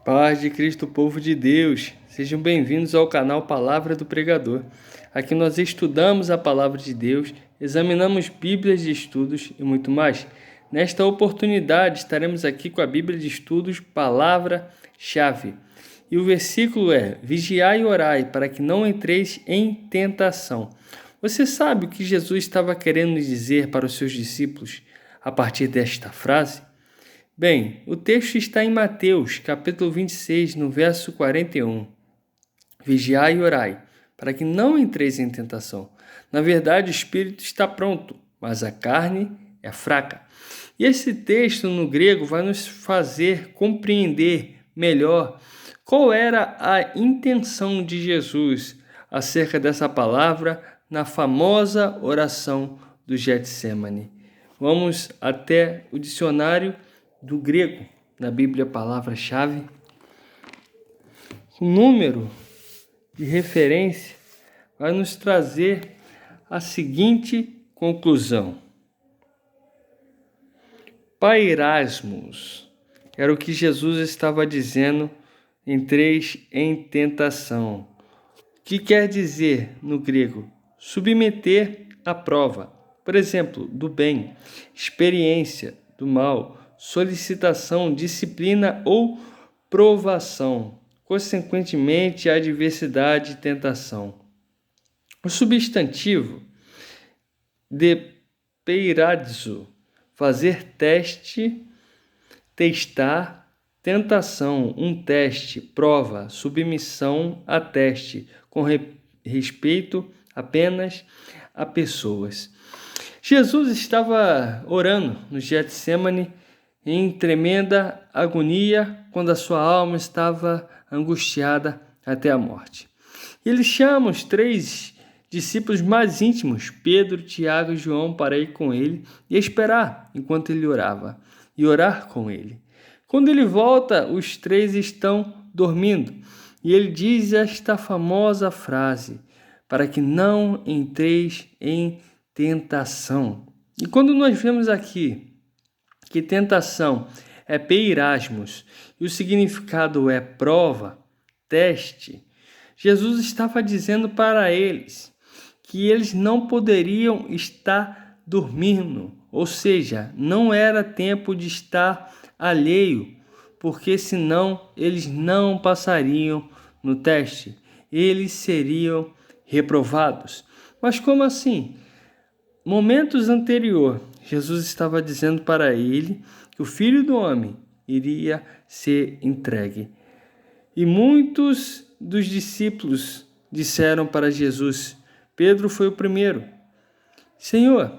Paz de Cristo, povo de Deus, sejam bem-vindos ao canal Palavra do Pregador. Aqui nós estudamos a Palavra de Deus, examinamos Bíblias de estudos e muito mais. Nesta oportunidade estaremos aqui com a Bíblia de estudos Palavra-chave. E o versículo é: Vigiai e orai para que não entreis em tentação. Você sabe o que Jesus estava querendo dizer para os seus discípulos a partir desta frase? Bem, o texto está em Mateus, capítulo 26, no verso 41. Vigiai e orai, para que não entreis em tentação. Na verdade, o espírito está pronto, mas a carne é fraca. E esse texto no grego vai nos fazer compreender melhor qual era a intenção de Jesus acerca dessa palavra na famosa oração do Getsêmani. Vamos até o dicionário do grego, na Bíblia Palavra-chave. O número de referência vai nos trazer a seguinte conclusão: Pairasmos era o que Jesus estava dizendo, entreis em tentação. O que quer dizer no grego? Submeter à prova. Por exemplo, do bem, experiência, do mal, solicitação, disciplina ou provação, consequentemente, adversidade e tentação. O substantivo de peiradzo, fazer teste, testar, tentação, um teste, prova, submissão a teste, com respeito apenas a pessoas. Jesus estava orando no Getsêmani em tremenda agonia, quando a sua alma estava angustiada até a morte. Ele chama os 3 discípulos mais íntimos, Pedro, Tiago e João, para ir com ele e esperar enquanto ele orava, e orar com ele. Quando ele volta, os 3 estão dormindo, e ele diz esta famosa frase: para que não entreis em tentação. E quando nós vemos aqui que tentação é peirasmos e o significado é prova, teste, Jesus estava dizendo para eles que eles não poderiam estar dormindo, ou seja, não era tempo de estar alheio, porque senão eles não passariam no teste, eles seriam reprovados. Mas como assim? Momentos anterior, Jesus estava dizendo para ele que o Filho do Homem iria ser entregue. E muitos dos discípulos disseram para Jesus, Pedro foi o primeiro: Senhor,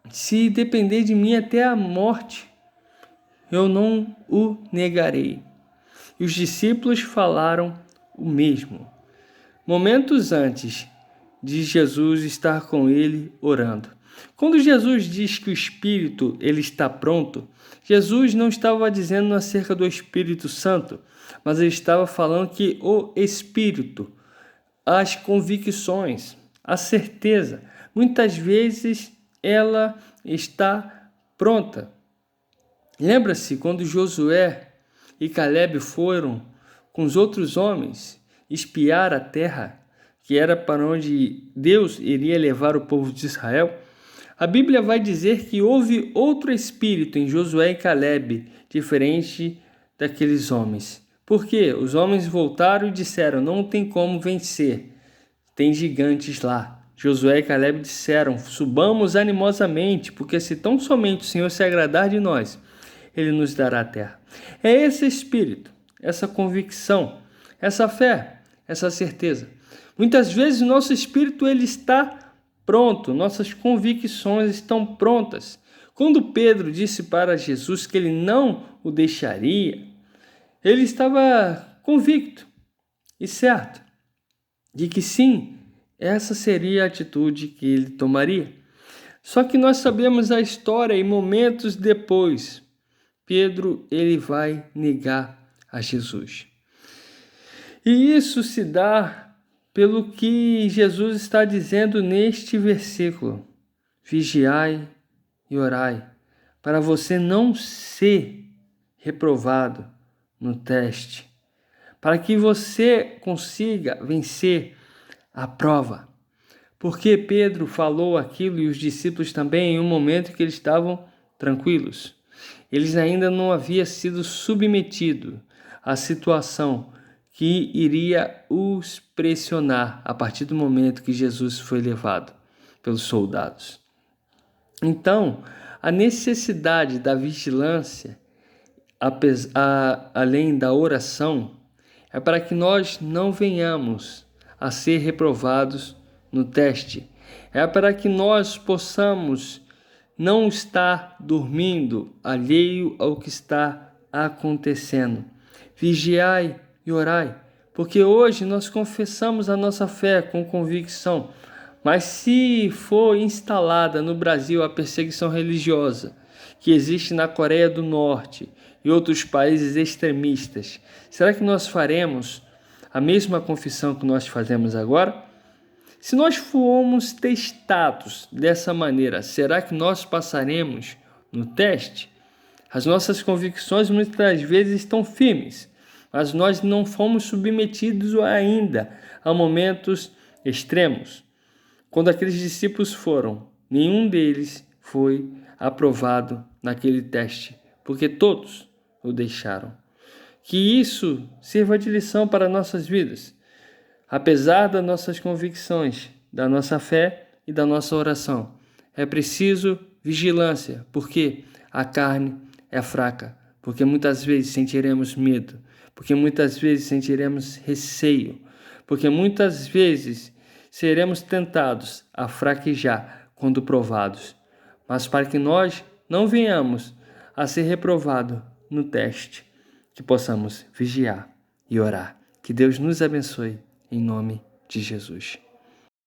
se depender de mim até a morte, eu não o negarei. E os discípulos falaram o mesmo. Momentos antes de Jesus estar com ele orando. Quando Jesus diz que o Espírito ele está pronto, Jesus não estava dizendo acerca do Espírito Santo, mas ele estava falando que o Espírito, as convicções, a certeza, muitas vezes ela está pronta. Lembra-se quando Josué e Caleb foram com os outros homens espiar a terra, que era para onde Deus iria levar o povo de Israel? A Bíblia vai dizer que houve outro espírito em Josué e Caleb, diferente daqueles homens. Por quê? Os homens voltaram e disseram, não tem como vencer, tem gigantes lá. Josué e Caleb disseram, subamos animosamente, porque se tão somente o Senhor se agradar de nós, Ele nos dará a terra. É esse espírito, essa convicção, essa fé, essa certeza. Muitas vezes o nosso espírito ele está pronto, nossas convicções estão prontas. Quando Pedro disse para Jesus que ele não o deixaria, ele estava convicto e certo de que sim, essa seria a atitude que ele tomaria. Só que nós sabemos a história e momentos depois, Pedro ele vai negar a Jesus. E isso se dá pelo que Jesus está dizendo neste versículo: vigiai e orai, para você não ser reprovado no teste, para que você consiga vencer a prova. Porque Pedro falou aquilo e os discípulos também em um momento que eles estavam tranquilos. Eles ainda não haviam sido submetidos à situação que iria os pressionar a partir do momento que Jesus foi levado pelos soldados. Então, a necessidade da vigilância, além da oração, é para que nós não venhamos a ser reprovados no teste. É para que nós possamos não estar dormindo alheio ao que está acontecendo. Vigiai e orai, porque hoje nós confessamos a nossa fé com convicção, mas se for instalada no Brasil a perseguição religiosa que existe na Coreia do Norte e outros países extremistas, será que nós faremos a mesma confissão que nós fazemos agora? Se nós formos testados dessa maneira, será que nós passaremos no teste? As nossas convicções muitas vezes estão firmes, mas nós não fomos submetidos ainda a momentos extremos. Quando aqueles discípulos foram, nenhum deles foi aprovado naquele teste, porque todos o deixaram. Que isso sirva de lição para nossas vidas. Apesar das nossas convicções, da nossa fé e da nossa oração, é preciso vigilância, porque a carne é fraca, porque muitas vezes sentiremos medo, porque muitas vezes sentiremos receio, porque muitas vezes seremos tentados a fraquejar quando provados. Mas para que nós não venhamos a ser reprovados no teste, que possamos vigiar e orar. Que Deus nos abençoe. Em nome de Jesus.